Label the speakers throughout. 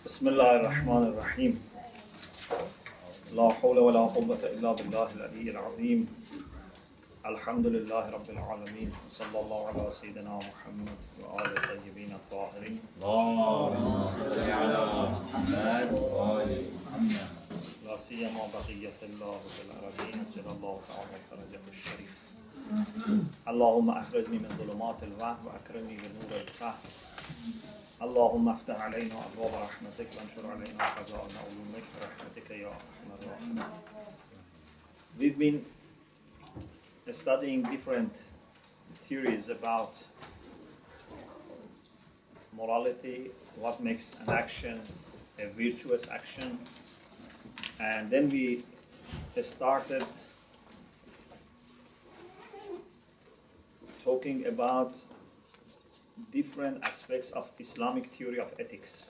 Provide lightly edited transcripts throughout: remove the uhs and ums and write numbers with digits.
Speaker 1: بسم الله الرحمن الرحيم لا حول ولا قوة إلا بالله العلي العظيم الحمد لله رب العالمين صلى الله على سيدنا محمد وآل الطيبين الطاهرين
Speaker 2: اللهم صل على محمد وآل محمد
Speaker 1: لا سيما بقية الله في الأرضين جل الله تعالى فرجه الشريف اللهم أخرجني من ظلمات الوهم وأكرمني بنور الفهم اللهم افتح علينا أبواب رحمتك وانشر علينا خزائن علومك برحمتك يا أرحم الراحمين. We've been studying different theories about morality, what makes an action a virtuous action, and then we started talking about different aspects of Islamic theory of ethics.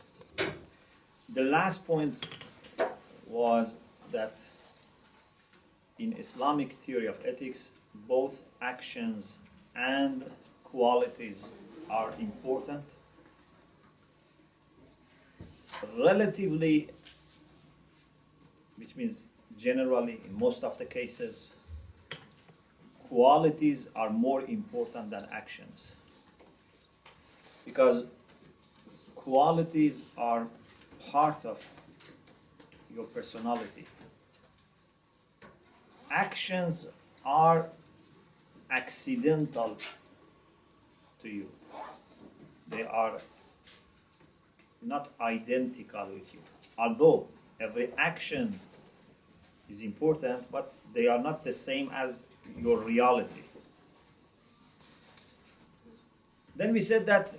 Speaker 1: The last point was that in Islamic theory of ethics, both actions and qualities are important. Relatively, which means generally, in most of the cases, qualities are more important than actions. Because qualities are part of your personality. Actions are accidental to you. They are not identical with you. Although every action is important, but they are not the same as your reality. Then we said that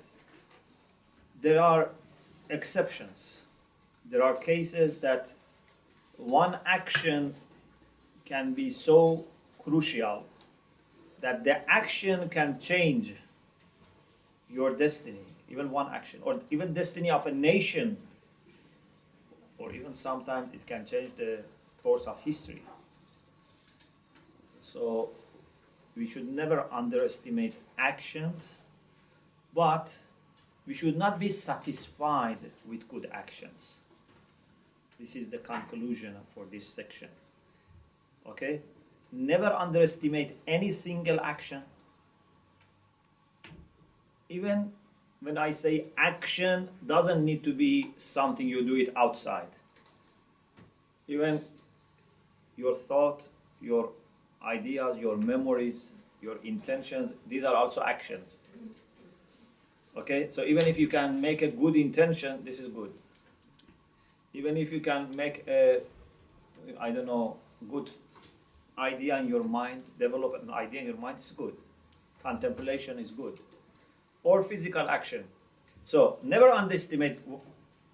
Speaker 1: there are exceptions. There are cases that one action can be so crucial that the action can change your destiny, even one action, or even destiny of a nation, or even sometimes it can change the course of history. So we should never underestimate actions, but we should not be satisfied with good actions. This is the conclusion for this section. Okay? Never underestimate any single action. Even when I say action, doesn't need to be something you do it outside. Even your thought, your ideas, your memories, your intentions, these are also actions. Okay, so even if you can make a good intention, this is good. Even if you can make a, I don't know, good idea in your mind, develop an idea in your mind, it's good. Contemplation is good. Or physical action. So never underestimate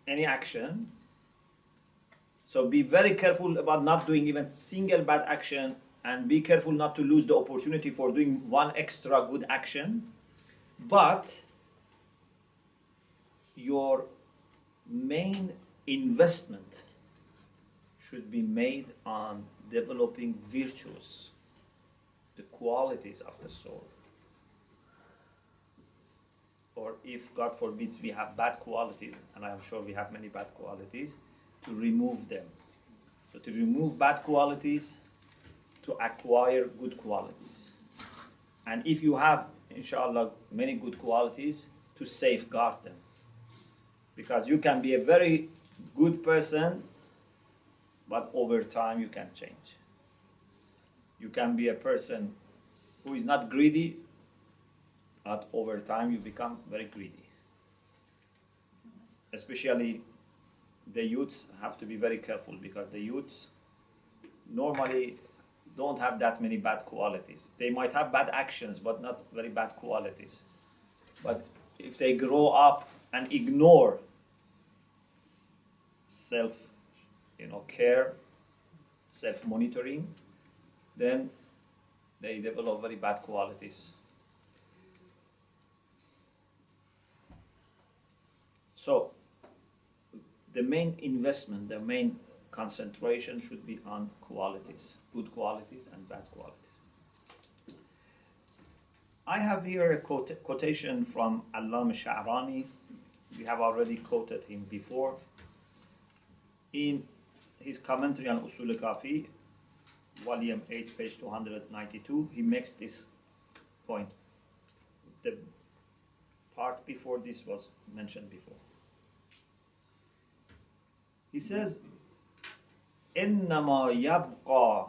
Speaker 1: any action. So be very careful about not doing even single bad action, and be careful not to lose the opportunity for doing one extra good action. But your main investment should be made on developing virtues, the qualities of the soul. Or if, God forbids, we have bad qualities, and I am sure we have many bad qualities, to remove them. So to remove bad qualities, to acquire good qualities. And if you have, inshallah, many good qualities, to safeguard them. Because you can be a very good person, but over time you can change. You can be a person who is not greedy, but over time you become very greedy. Especially the youths have to be very careful, because the youths normally don't have that many bad qualities. They might have bad actions, but not very bad qualities. But if they grow up and ignore care, self-monitoring, then they develop very bad qualities. So the main investment, the main concentration should be on qualities, good qualities and bad qualities. I have here a quotation from Allama Sha'rani. We have already quoted him before. in his commentary on Usul al-Kafi, volume 8, page 292, he makes this point. The part before this was mentioned before. He says, إنما يبقى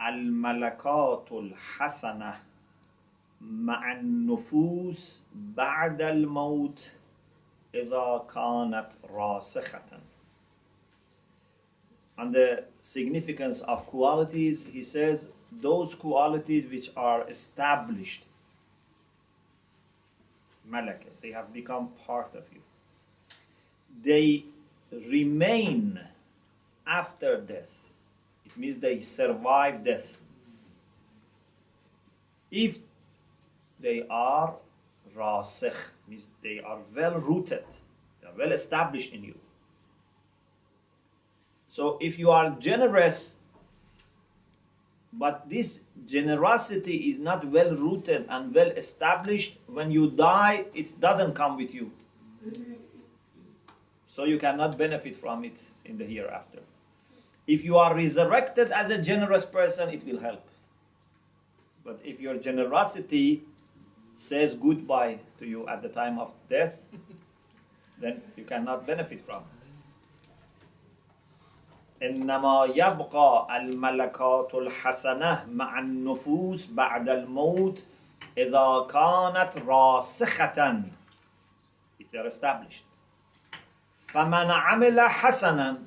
Speaker 1: الملكات الحسنة مع النفوس بعد الموت إذا كانت راسخة. And the significance of qualities, he says, those qualities which are established, malaka, they have become part of you. They remain after death. It means they survive death. If they are rasikh, means they are well rooted, they are well established in you. So if you are generous, but this generosity is not well rooted and well established, when you die, it doesn't come with you. So you cannot benefit from it in the hereafter. If you are resurrected as a generous person, it will help. But if your generosity says goodbye to you at the time of death, then you cannot benefit from it. إنما يبقى الملكات الحسنة مع النفوس بعد الموت إذا كانت راسخة, if they are established. فمن عمل حسنا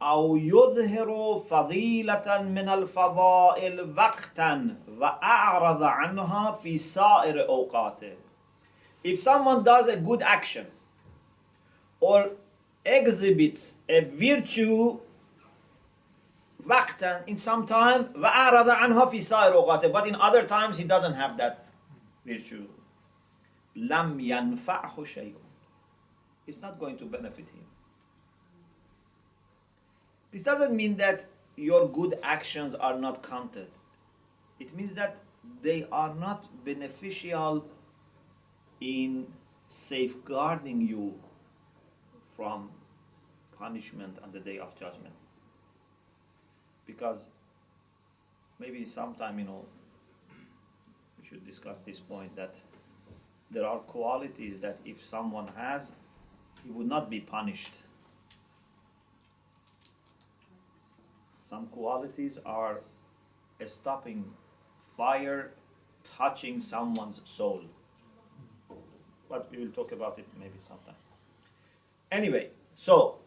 Speaker 1: أو يظهر فضيلة من الفضائل وقتا وأعرض عنها في سائر أوقاته. If someone does a good action or exhibits a virtue وقتا, in some time, وأعرض عنها في سائر أوقاته, but in other times he doesn't have that virtue, لم ينفعه شيء. It's not going to benefit him. This doesn't mean that your good actions are not counted. It means that they are not beneficial in safeguarding you from punishment on the day of judgment. Because maybe sometime, we should discuss this point, that there are qualities that if someone has, he would not be punished. Some qualities are stopping fire touching someone's soul. But we will talk about it maybe sometime. Anyway, so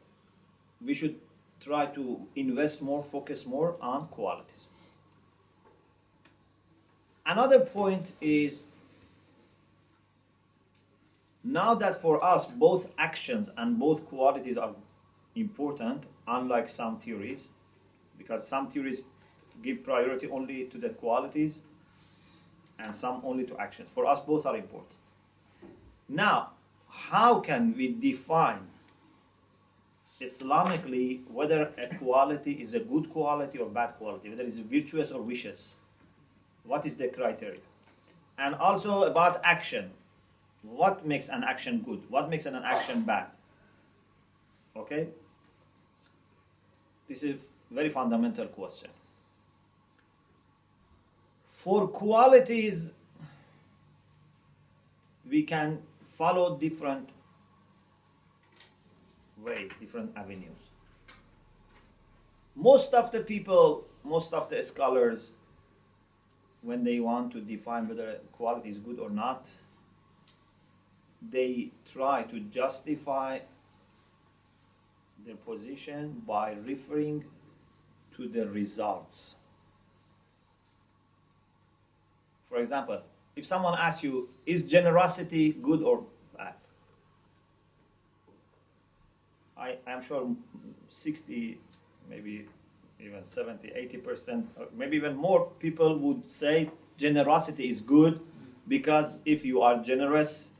Speaker 1: we should try to invest more, focus more on qualities. Another point is, now that for us both actions and both qualities are important, unlike some theories, because some theories give priority only to the qualities and some only to actions. For us, both are important. Now, how can we define Islamically whether a quality is a good quality or bad quality, whether it's virtuous or vicious? What is the criteria? And also about action. What makes an action good? What makes an action bad? Okay? This is a very fundamental question. For qualities, we can follow different ways, different avenues. Most of the people, most of the scholars, when they want to define whether a quality is good or not, they try to justify their position by referring to the results. For example, if someone asks you, is generosity good or bad? I am sure 60, maybe even 70, 80%, or maybe even more people would say generosity is good, because if you are generous,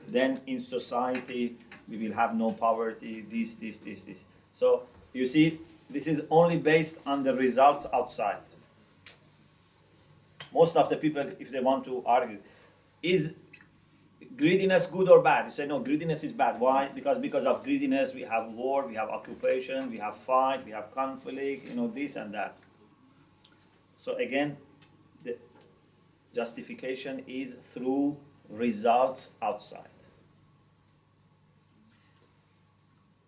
Speaker 1: then in society we will have no poverty, this. So you see, this is only based on the results outside. Most of the people, if they want to argue, is greediness good or bad? You say no, greediness is bad. Why? Because of greediness we have war, we have occupation, we have fight, we have conflict, this and that. So again, the justification is through results outside.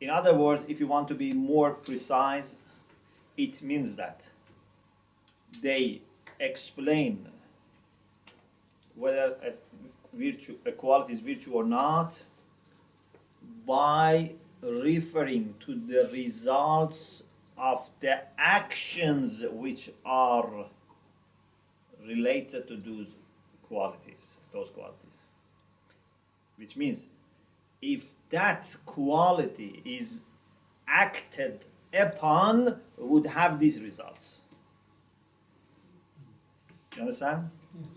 Speaker 1: In other words, if you want to be more precise, it means that they explain whether a quality is virtue or not by referring to the results of the actions which are related to those qualities. Which means if that quality is acted upon, would have these results. You understand?
Speaker 3: Yes.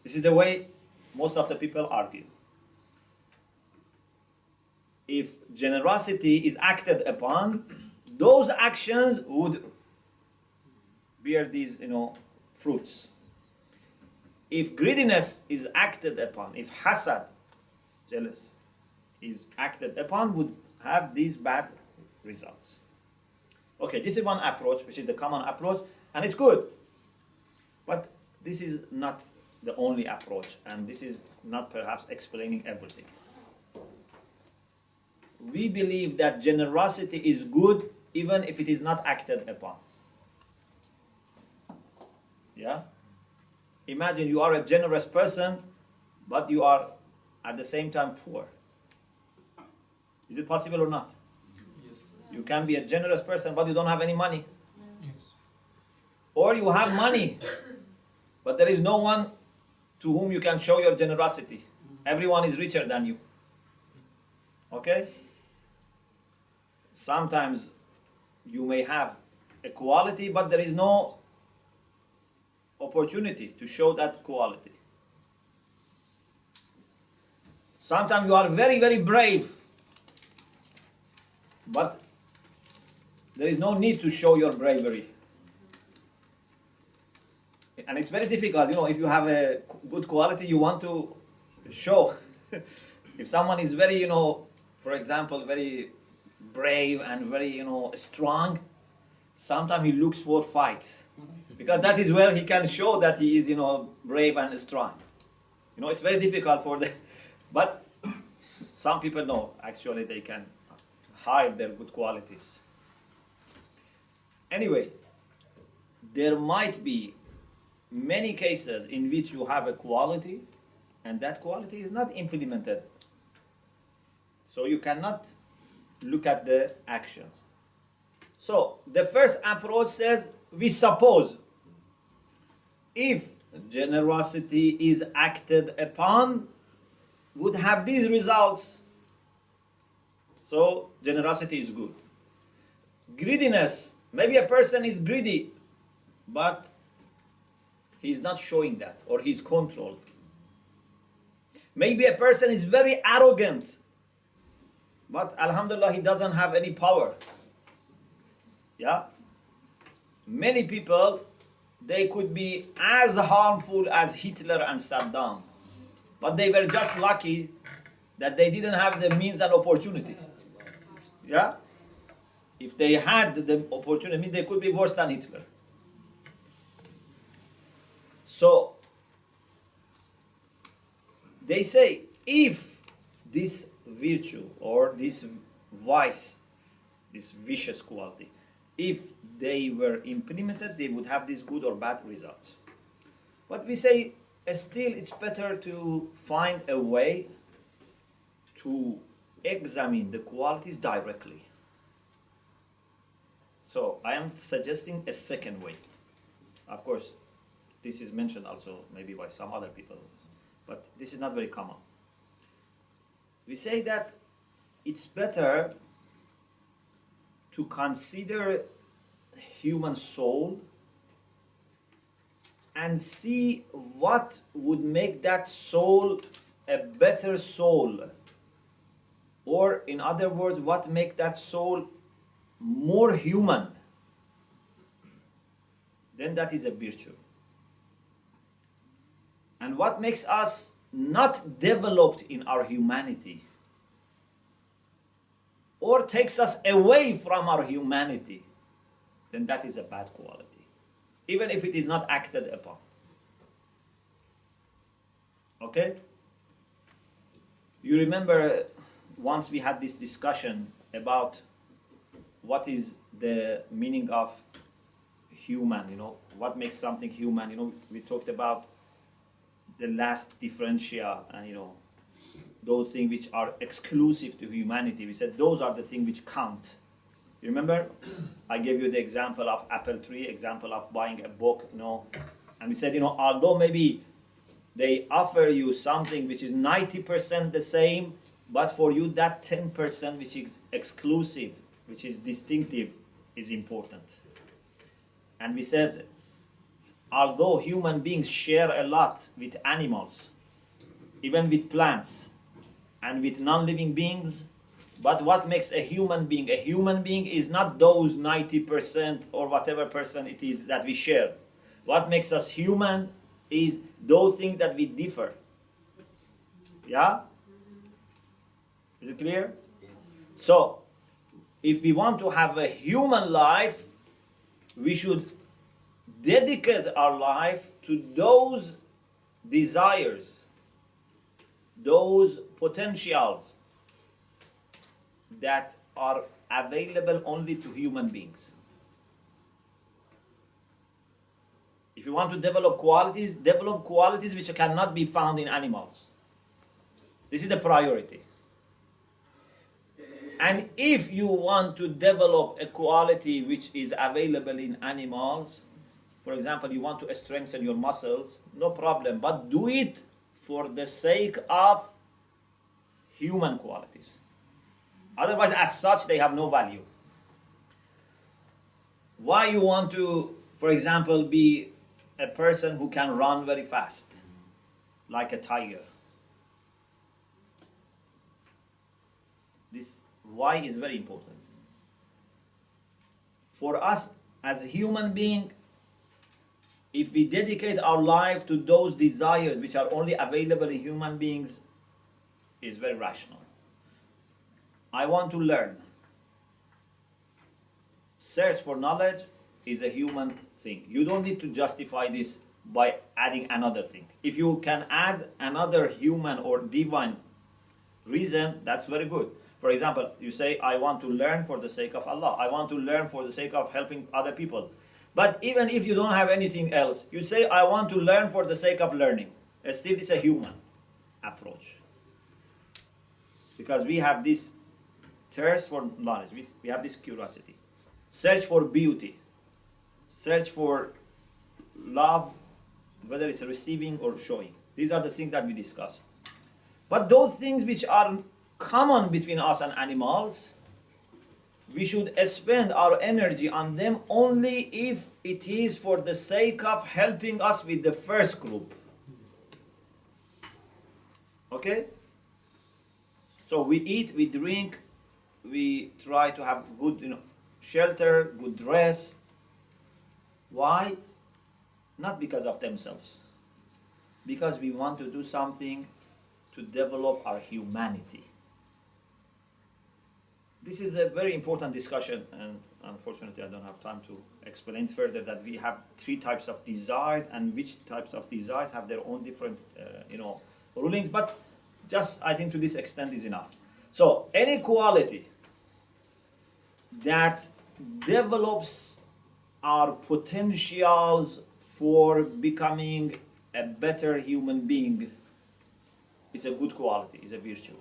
Speaker 1: This is the way most of the people argue. If generosity is acted upon, those actions would bear these, fruits. If greediness is acted upon, if hasad, jealous, is acted upon, would have these bad results. Okay, this is one approach, which is the common approach, and it's good. But this is not the only approach, and this is not perhaps explaining everything. We believe that generosity is good even if it is not acted upon. Yeah? Imagine you are a generous person, but you are at the same time poor. Is it possible or not?
Speaker 3: Yes.
Speaker 1: You can be a generous person, but you don't have any money.
Speaker 3: Yes.
Speaker 1: Or you have money, but there is no one to whom you can show your generosity. Everyone is richer than you. Okay? Sometimes you may have a quality, but there is no opportunity to show that quality. Sometimes you are very, very brave, but there is no need to show your bravery. And it's very difficult, if you have a good quality, you want to show. If someone is very, for example, very brave and very, strong, sometimes he looks for fights. Because that is where he can show that he is, brave and strong. It's very difficult for the... But some people know, actually, they can hide their good qualities. Anyway, there might be many cases in which you have a quality and that quality is not implemented. So you cannot look at the actions. So the first approach says, we suppose if generosity is acted upon, would have these results. So generosity is good. Greediness, maybe a person is greedy, but he's not showing that, or he's controlled. Maybe a person is very arrogant, but alhamdulillah, he doesn't have any power. Yeah? Many people, they could be as harmful as Hitler and Saddam, but they were just lucky that they didn't have the means and opportunity. Yeah? If they had the opportunity, they could be worse than Hitler. So, they say, if this virtue or this vice, this vicious quality, if they were implemented, they would have these good or bad results. But we say, still it's better to find a way to examine the qualities directly. So I am suggesting a second way. Of course, this is mentioned also maybe by some other people, but this is not very common. We say that it's better to consider human soul and see what would make that soul a better soul. Or in other words, what make that soul more human. Then that is a virtue. And what makes us not developed in our humanity or takes us away from our humanity, then that is a bad quality, even if it is not acted upon. Okay? You remember once we had this discussion about what is the meaning of human, what makes something human. We talked about the last differentia and, those things which are exclusive to humanity. We said those are the things which count. You remember? I gave you the example of apple tree, example of buying a book, and we said, although maybe they offer you something which is 90% the same, but for you that 10% which is exclusive, which is distinctive, is important. And we said, although human beings share a lot with animals, even with plants, and with non-living beings, but what makes a human being? A human being is not those 90% or whatever percent it is that we share. What makes us human is those things that we differ. Yeah? Is it clear? So, if we want to have a human life, we should dedicate our life to those desires, those potentials that are available only to human beings. If you want to develop qualities which cannot be found in animals. This is the priority. And if you want to develop a quality which is available in animals, for example, you want to strengthen your muscles, no problem, but do it for the sake of human qualities. Otherwise, as such, they have no value. Why you want to, for example, be a person who can run very fast, like a tiger? This why is very important. For us as a human being, if we dedicate our life to those desires which are only available in human beings, is very rational. I want to learn. Search for knowledge is a human thing. You don't need to justify this by adding another thing. If you can add another human or divine reason, that's very good. For example, you say, I want to learn for the sake of Allah. I want to learn for the sake of helping other people. But even if you don't have anything else, you say, I want to learn for the sake of learning. Still, it's a human approach. Because we have this thirst for knowledge. We have this curiosity. Search for beauty. Search for love, whether it's receiving or showing. These are the things that we discuss. But those things which are common between us and animals, we should spend our energy on them only if it is for the sake of helping us with the first group. Okay? So we eat, we drink, we try to have good, shelter, good dress. Why? Not because of themselves. Because we want to do something to develop our humanity. This is a very important discussion, and unfortunately I don't have time to explain further that we have three types of desires, and which types of desires have their own different, rulings. But just, I think to this extent is enough. So any quality that develops our potentials for becoming a better human being is a good quality, is a virtue.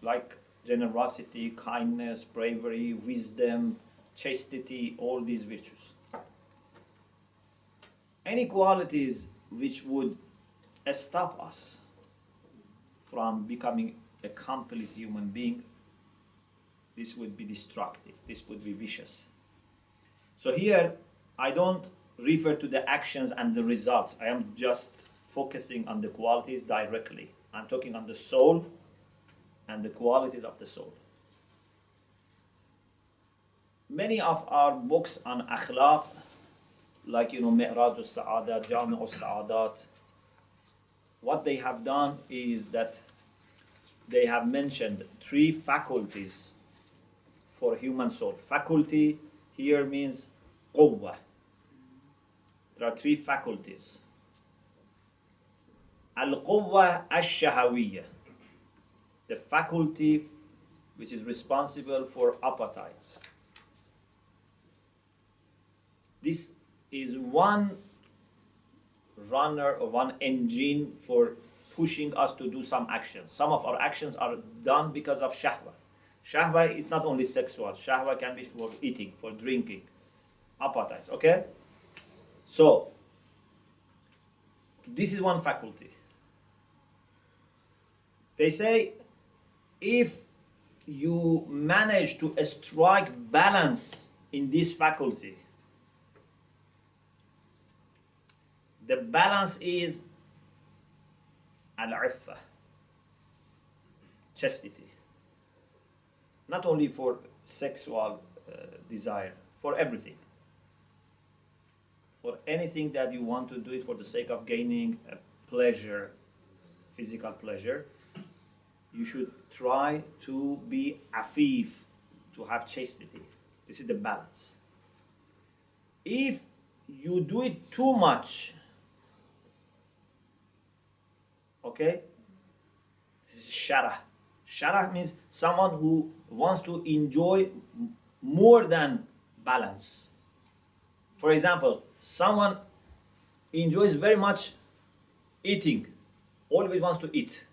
Speaker 1: Like generosity, kindness, bravery, wisdom, chastity, all these virtues. Any qualities which would stop us from becoming a complete human being, this would be destructive, this would be vicious. So here, I don't refer to the actions and the results. I am just focusing on the qualities directly. I'm talking on the soul and the qualities of the soul. Many of our books on Akhlaq, like Mi'raj al-Sa'adat, Jami' al-Sa'adat, what they have done is that they have mentioned 3 faculties for human soul. Faculty here means quwwah. There are 3 faculties. Al-quwwah ash-shahawiyya, the faculty which is responsible for appetites. This is one runner or one engine for pushing us to do some actions. Some of our actions are done because of shahwa. Shahwa is not only sexual. Shahwa can be for eating, for drinking, appetites, okay? So, this is one faculty. They say, if you manage to strike balance in this faculty, the balance is al-iffa, chastity. Not only for sexual desire, for everything. For anything that you want to do it for the sake of gaining a pleasure, physical pleasure, you should try to be afif, to have chastity. This is the balance. If you do it too much, okay, this is sharah. Sharah means someone who wants to enjoy more than balance. For example, someone enjoys very much eating, always wants to eat.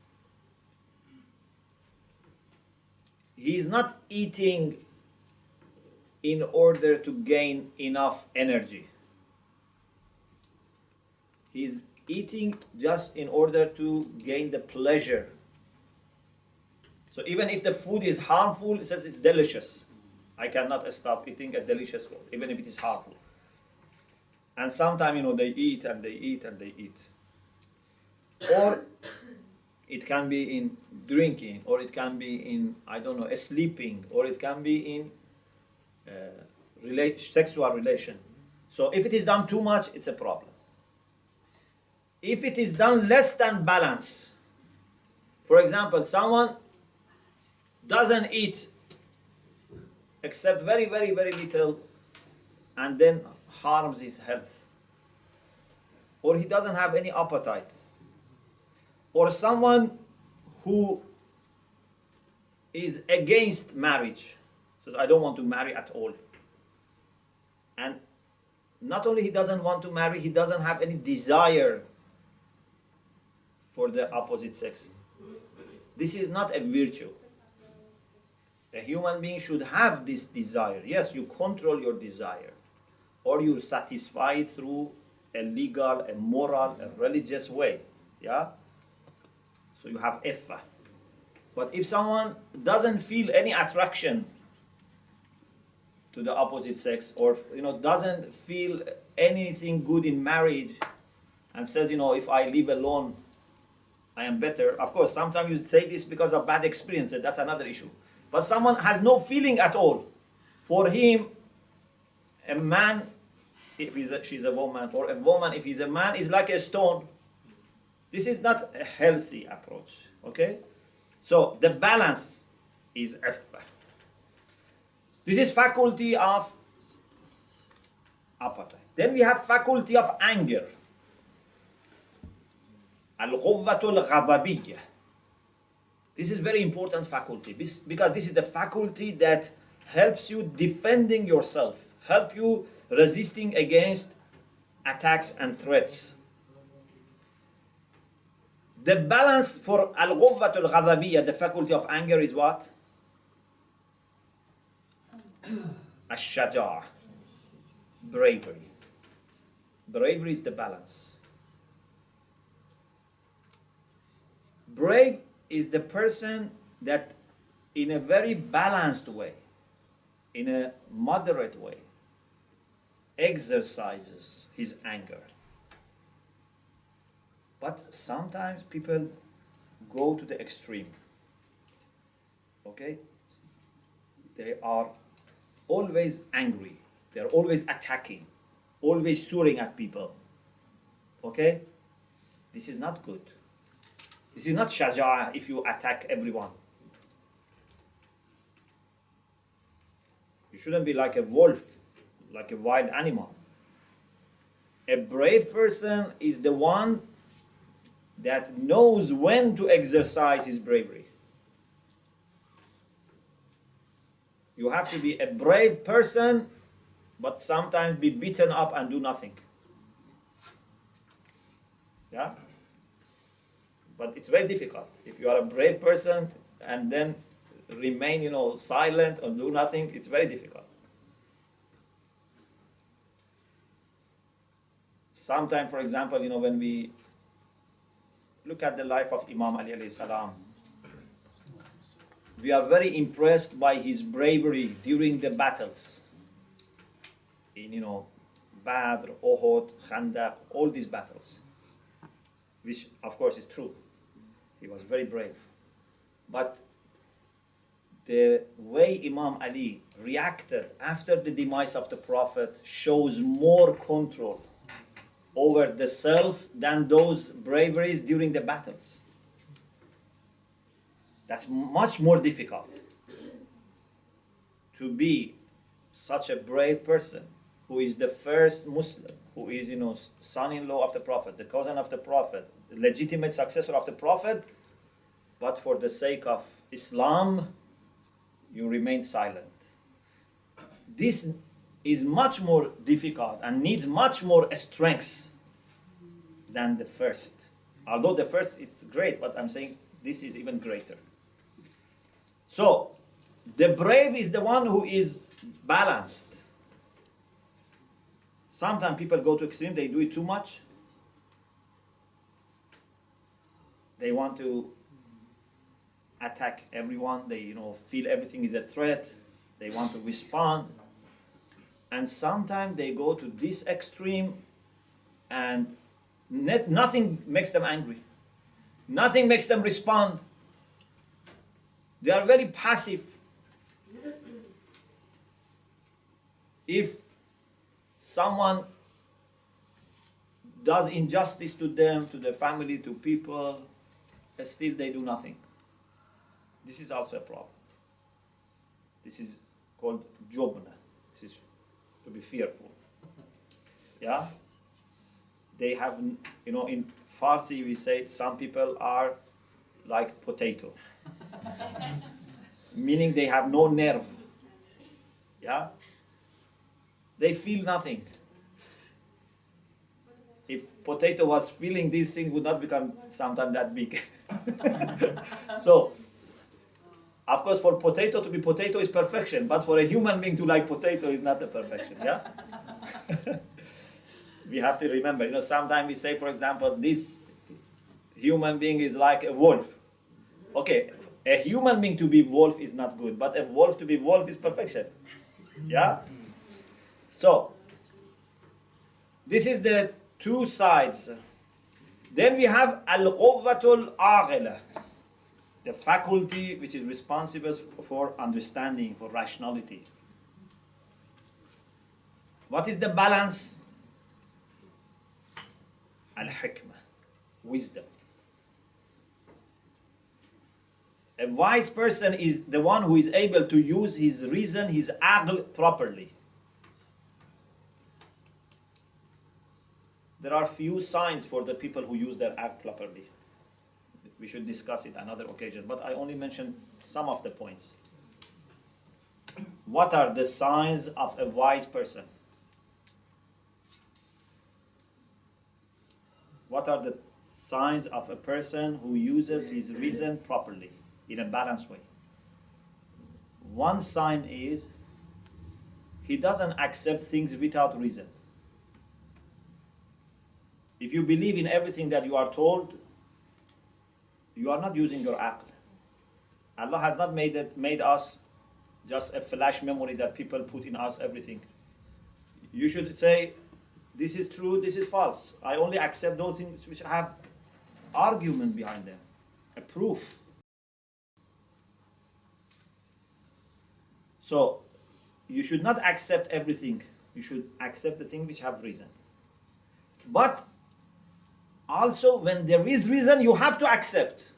Speaker 1: He is not eating in order to gain enough energy. He is eating just in order to gain the pleasure. So even if the food is harmful, it says it's delicious. I cannot stop eating a delicious food, even if it is harmful. And sometimes, they eat and they eat and they eat. Or it can be in drinking, or it can be in, sleeping, or it can be in sexual relation. So if it is done too much, it's a problem. If it is done less than balance, for example, someone doesn't eat except very, very, very little and then harms his health, or he doesn't have any appetite, or someone who is against marriage, says, I don't want to marry at all. And not only he doesn't want to marry, he doesn't have any desire for the opposite sex. This is not a virtue. A human being should have this desire. Yes, you control your desire, or you satisfy it through a legal, a moral, a religious way. Yeah? So you have iffa. But if someone doesn't feel any attraction to the opposite sex, or doesn't feel anything good in marriage, and says, if I live alone, I am better. Of course, sometimes you say this because of bad experiences. That's another issue. But someone has no feeling at all. For him, a man, if she's a woman, or a woman, if he's a man, is like a stone. This is not a healthy approach. Okay? So the balance is iffa. This is faculty of appetite. Then we have faculty of anger. Al-quwwatul ghadabiyya. This is very important faculty, because this is the faculty that helps you defending yourself, help you resisting against attacks and threats. The balance for al-quwwatul ghadabiyya, the faculty of anger, is what? Ash-shaja'a, bravery. Bravery is the balance. Brave is the person that in a very balanced way, in a moderate way, exercises his anger. But sometimes people go to the extreme. Okay? They are always angry. They are always attacking, always swearing at people. Okay? This is not good. This is not shaja'ah if you attack everyone. You shouldn't be like a wolf, like a wild animal. A brave person is the one that knows when to exercise his bravery. You have to be a brave person, but sometimes be beaten up and do nothing. Yeah? But it's very difficult. If you are a brave person and then remain, silent or do nothing, it's very difficult. Sometimes, for example, when we look at the life of Imam Ali alayhi salam, we are very impressed by his bravery during the battles. In, Badr, Uhud, Khandaq, all these battles. Which, of course, is true. He was very brave. But the way Imam Ali reacted after the demise of the Prophet shows more control over the self than those braveries during the battles. That's much more difficult to be such a brave person who is the first Muslim, who is, son-in-law of the Prophet, the cousin of the Prophet, the legitimate successor of the Prophet, but for the sake of Islam, you remain silent. This is much more difficult and needs much more strength than the first. Although the first is great, but I'm saying this is even greater. So, the brave is the one who is balanced. Sometimes people go to extreme, they do it too much. They want to attack everyone, they feel everything is a threat, they want to respond. And sometimes they go to this extreme and nothing makes them angry. Nothing makes them respond. They are very passive. If someone does injustice to them, to their family, to people, still they do nothing. This is also a problem. This is called jobna. This is to be fearful. Yeah? They have, in Farsi we say some people are like potato. Meaning they have no nerve. Yeah? They feel nothing. If potato was feeling these things, would not become sometimes that big. So, of course, for potato to be potato is perfection, but for a human being to like potato is not a perfection. Yeah. We have to remember. Sometimes we say, for example, this human being is like a wolf. Okay, a human being to be wolf is not good, but a wolf to be wolf is perfection. Yeah. So, this is the two sides. Then we have al-quwwatul aghila, the faculty which is responsible for understanding, for rationality. What is the balance? Al-hikmah, wisdom. A wise person is the one who is able to use his reason, his aql properly. There are few signs for the people who use their aql properly. We should discuss it another occasion, but I only mentioned some of the points. What are the signs of a wise person? What are the signs of a person who uses his reason properly, in a balanced way? One sign is he doesn't accept things without reason. If you believe in everything that you are told, you are not using your aql. Allah has not made us just a flash memory that people put in us everything. You should say, this is true, this is false. I only accept those things which have argument behind them, a proof. So, you should not accept everything. You should accept the things which have reason. But Also, when there is reason, you have to accept.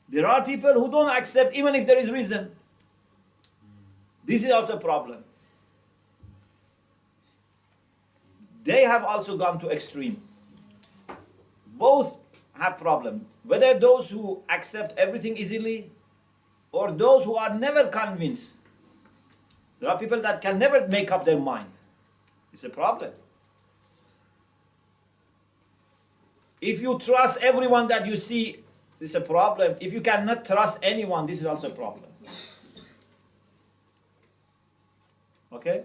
Speaker 1: There are people who don't accept even if there is reason. This is also a problem. They have also gone to extreme. Both have problem. Whether those who accept everything easily or those who are never convinced. There are people that can never make up their mind. It's a problem. If you trust everyone that you see, it's a problem. If you cannot trust anyone, this is also a problem. Okay?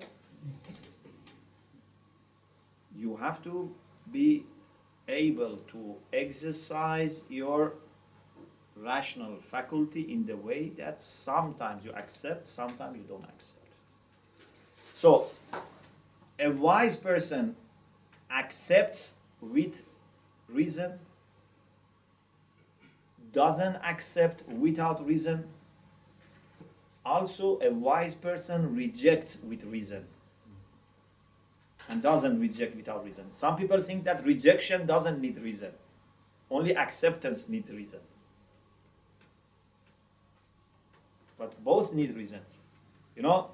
Speaker 1: You have to be able to exercise your rational faculty in the way that sometimes you accept, sometimes you don't accept. So, a wise person accepts with reason, doesn't accept without reason. Also, a wise person rejects with reason and doesn't reject without reason. Some people think that rejection doesn't need reason. Only acceptance needs reason. But both need reason. You know,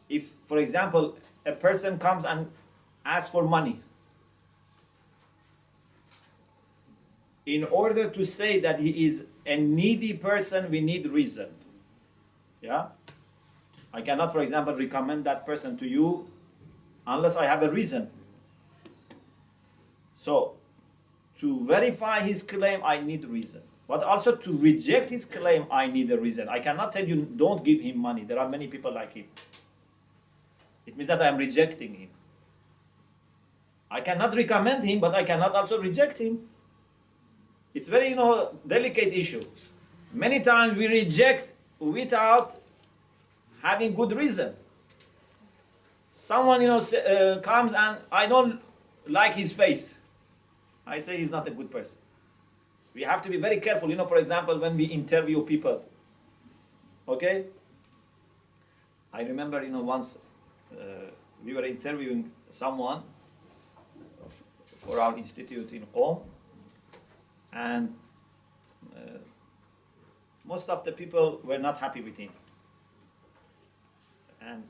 Speaker 1: if, for example, a person comes and asks for money, in order to say that he is a needy person, we need reason. Yeah? I cannot, for example, recommend that person to you unless I have a reason. So, to verify his claim, I need reason. But also to reject his claim, I need a reason. I cannot tell you, don't give him money. There are many people like him. It means that I am rejecting him. I cannot recommend him, but I cannot also reject him. It's very, delicate issue. Many times we reject without having good reason. Someone, comes and I don't like his face. I say he's not a good person. We have to be very careful. For example, when we interview people. Okay? I remember, once we were interviewing someone for our institute in Qom. And most of the people were not happy with him. And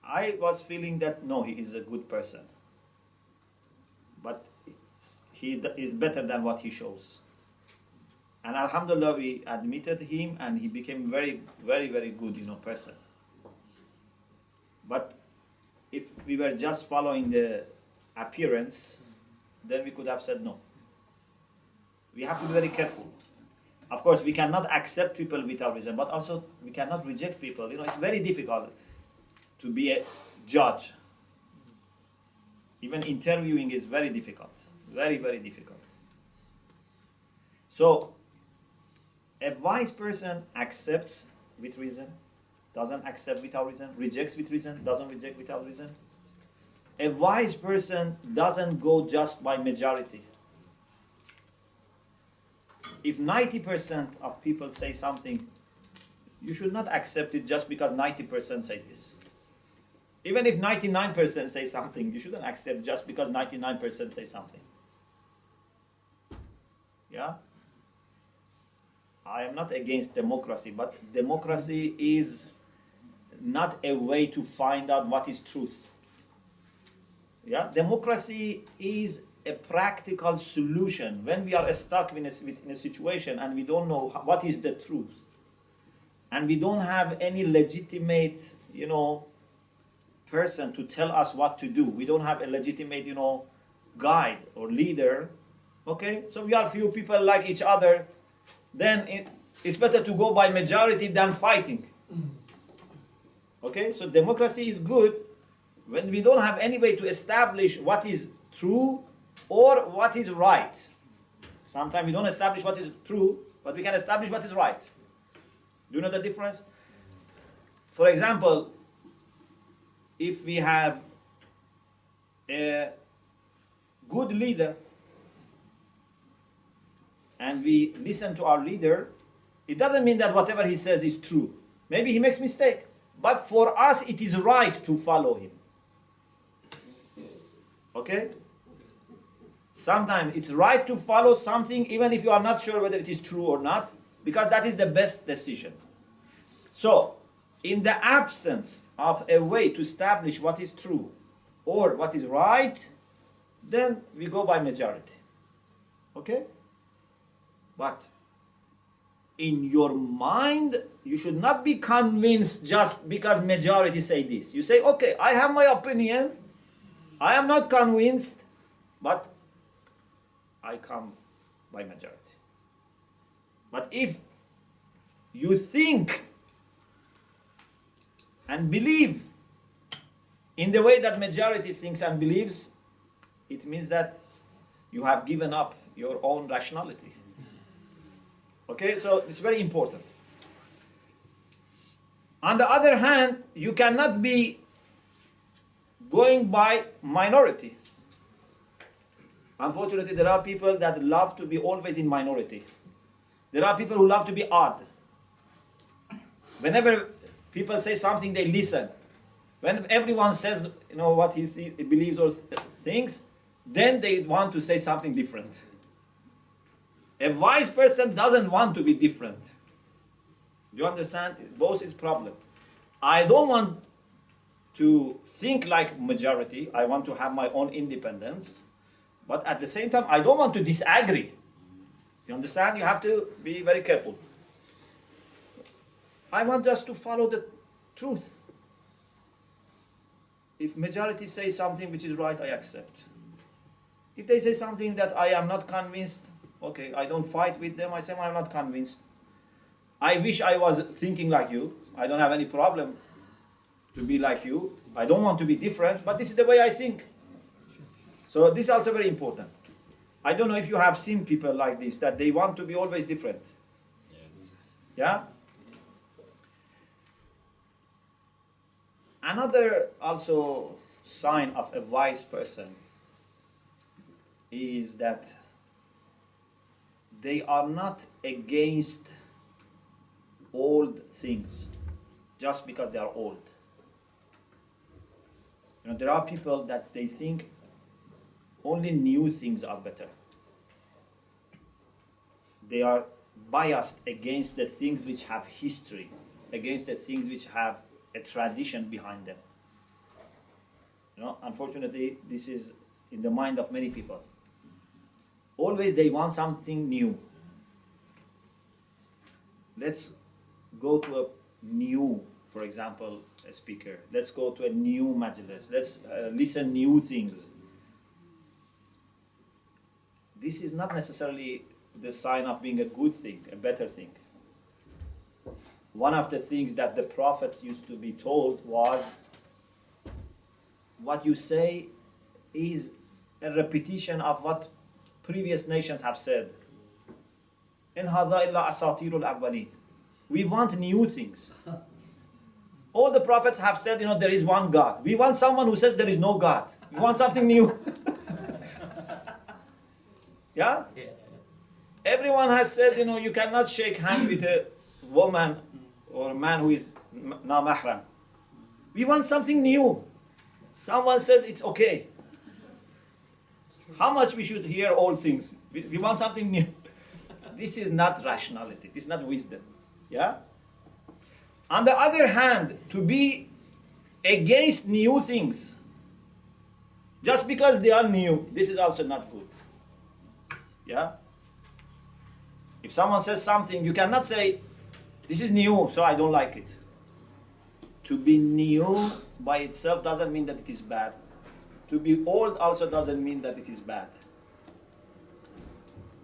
Speaker 1: I was feeling that, no, he is a good person. But he is better than what he shows. And Alhamdulillah, we admitted him and he became very, very, very good, person. But if we were just following the appearance, then we could have said no. We have to be very careful. Of course, we cannot accept people without reason, but also we cannot reject people. It's very difficult to be a judge. Even interviewing is very difficult. Very, very difficult. So, a wise person accepts with reason, doesn't accept without reason, rejects with reason, doesn't reject without reason. A wise person doesn't go just by majority. If 90% of people say something, you should not accept it just because 90% say this. Even if 99% say something, you shouldn't accept just because 99% say something. Yeah? I am not against democracy, but democracy is not a way to find out what is truth. Yeah? Democracy is a practical solution when we are stuck in a situation and we don't know what is the truth. And we don't have any legitimate, person to tell us what to do. We don't have a legitimate, guide or leader. Okay? So we are few people like each other. Then it's better to go by majority than fighting. Okay? So democracy is good when we don't have any way to establish what is true or what is right. Sometimes we don't establish what is true, but we can establish what is right. Do you know the difference? For example, if we have a good leader and we listen to our leader, it doesn't mean that whatever he says is true. Maybe he makes mistake, but for us it is right to follow him. Okay? Sometimes it's right to follow something even if you are not sure whether it is true or not, because that is the best decision. So, in the absence of a way to establish what is true or what is right, then we go by majority. Okay? But in your mind, you should not be convinced just because majority say this. You say, okay, I have my opinion, I am not convinced, but I come by majority. But if you think and believe in the way that majority thinks and believes, it means that you have given up your own rationality. Okay, so it's very important. On the other hand, you cannot be going by minority. Unfortunately, there are people that love to be always in minority. There are people who love to be odd. Whenever people say something, they listen. When everyone says, what he believes or thinks, then they want to say something different. A wise person doesn't want to be different. Do you understand? Both is problem. I don't want to think like majority. I want to have my own independence. But at the same time, I don't want to disagree. You understand? You have to be very careful. I want us to follow the truth. If majority says something which is right, I accept. If they say something that I am not convinced, okay, I don't fight with them. I say, I'm not convinced. I wish I was thinking like you. I don't have any problem to be like you. I don't want to be different, but this is the way I think. So this is also very important. I don't know if you have seen people like this, that they want to be always different. Yeah? Another also sign of a wise person is that they are not against old things just because they are old. There are people that they think only new things are better. They are biased against the things which have history, against the things which have a tradition behind them. Unfortunately, this is in the mind of many people. Always they want something new. Let's go to a new, for example, a speaker. Let's go to a new majlis. Let's listen new things. This is not necessarily the sign of being a good thing, a better thing. One of the things that the prophets used to be told was, what you say is a repetition of what previous nations have said. In hadha illa asatirul awwalin. We want new things. All the prophets have said, there is one God. We want someone who says there is no God. We want something new. Yeah? Everyone has said, you cannot shake hands with a woman or a man who is na mahram. We want something new. Someone says it's okay. How much we should hear all things? We want something new. This is not rationality. This is not wisdom. Yeah? On the other hand, to be against new things, just because they are new, this is also not good. Yeah? If someone says something, you cannot say, this is new, so I don't like it. To be new by itself doesn't mean that it is bad. To be old also doesn't mean that it is bad.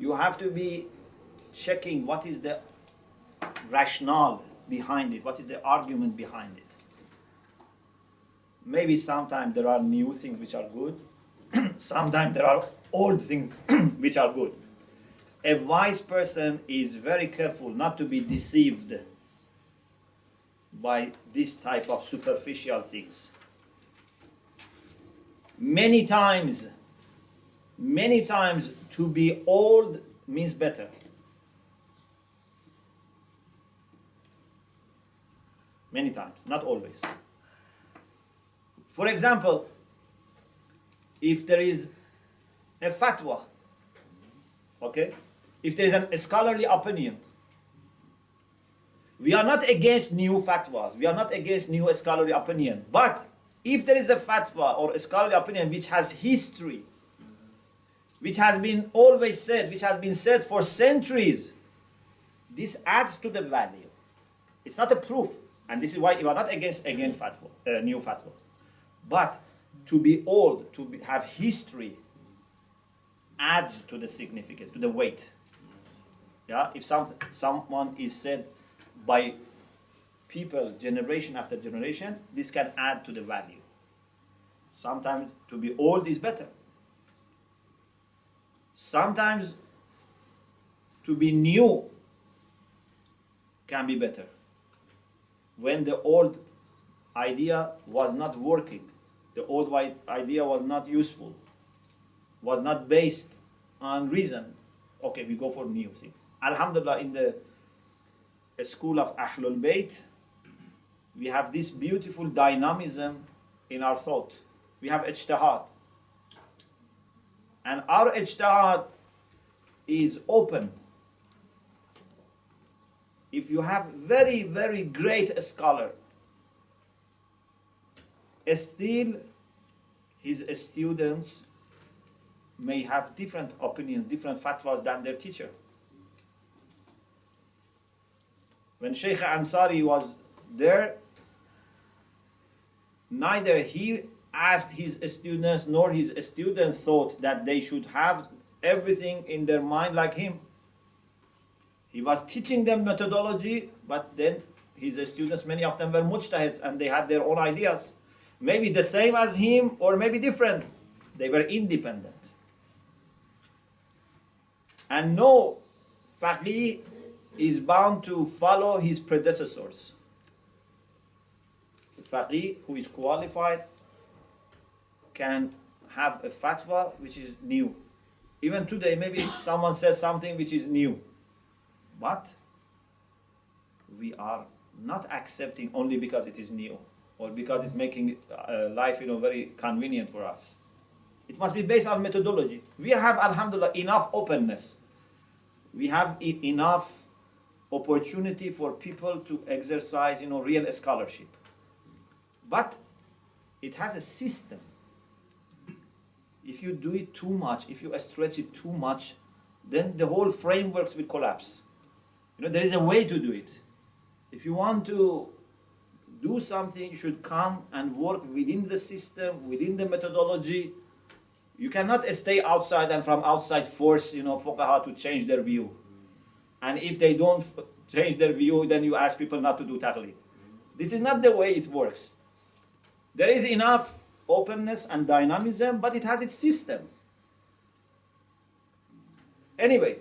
Speaker 1: You have to be checking what is the rationale behind it, what is the argument behind it. Maybe sometimes there are new things which are good, sometimes there are old things which are good. A wise person is very careful not to be deceived by this type of superficial things. Many times to be old means better. Many times, not always. For example, if there is a fatwa, okay, if there is a scholarly opinion, we are not against new fatwas, we are not against new scholarly opinion, but if there is a fatwa or a scholarly opinion which has history, which has been always said, which has been said for centuries, this adds to the value. It's not a proof, and this is why you are not against again fatwa, new fatwa. But to be old, have history, adds to the significance, to the weight. Yeah, if someone is said by people generation after generation, this can add to the value. Sometimes to be old is better. Sometimes to be new can be better. When the old idea was not working, the old idea was not useful, was not based on reason, okay, we go for new thing. Alhamdulillah, in the school of Ahlul Bayt, we have this beautiful dynamism in our thought. We have ijtihad. And our ijtihad is open. If you have very, very great scholar, still his students may have different opinions, different fatwas than their teacher. When Sheikh Ansari was there, neither he asked his students nor his students thought that they should have everything in their mind like him. He was teaching them methodology, but then his students, many of them were mujtahids and they had their own ideas. Maybe the same as him or maybe different. They were independent. And no faqih is bound to follow his predecessors. The faqih who is qualified can have a fatwa which is new. Even today, maybe someone says something which is new. But we are not accepting only because it is new or because it's making life, very convenient for us. It must be based on methodology. We have, alhamdulillah, enough openness. We have enough opportunity for people to exercise, real scholarship. But it has a system. If you do it too much, if you stretch it too much, then the whole frameworks will collapse. There is a way to do it. If you want to do something, you should come and work within the system, within the methodology. You cannot stay outside and from outside force, fuqaha to change their view. And if they don't change their view, then you ask people not to do taqlid. This is not the way it works. There is enough openness and dynamism, but it has its system. Anyway,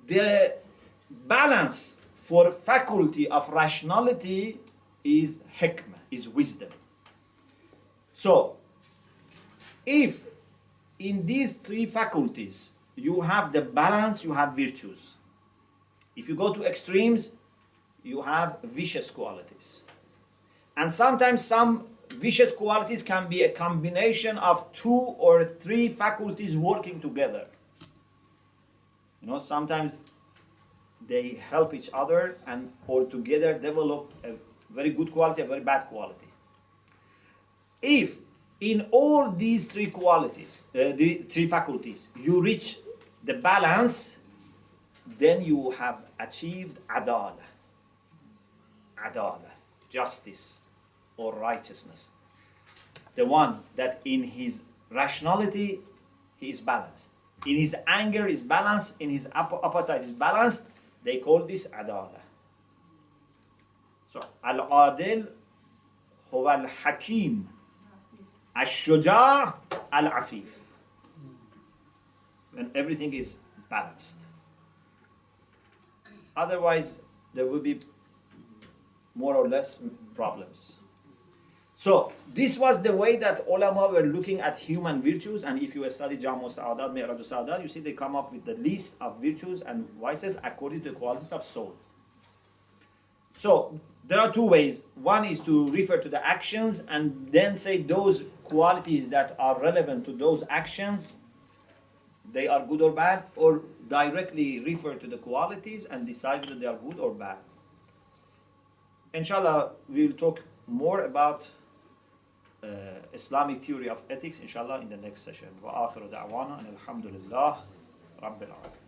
Speaker 1: the balance for faculty of rationality is hikmah, is wisdom. So, if in these three faculties you have the balance, you have virtues. If you go to extremes, you have vicious qualities. And sometimes some vicious qualities can be a combination of 2 or 3 faculties working together. Sometimes they help each other and all together develop a very good quality, a very bad quality. If in all these 3 qualities, the 3 faculties, you reach the balance, then you have achieved adala, justice or righteousness. The one that in his rationality he is balanced, in his anger is balanced, in his appetite is balanced. They call this adala. So al-adil huwa al-hakim, al-shuja' al-afif. When everything is balanced. Otherwise, there will be more or less problems. So, this was the way that ulama were looking at human virtues, and if you study Jamu Sa'adat, Mi'raj Sa'adat, you see they come up with the list of virtues and vices according to the qualities of soul. So, there are 2 ways. One is to refer to the actions and then say those qualities that are relevant to those actions, they are good or bad, or directly refer to the qualities and decide whether they are good or bad. Inshallah, we will talk more about Islamic theory of ethics, inshallah, in the next session. وآخر دعوانا أن الحمد لله رب العالمين.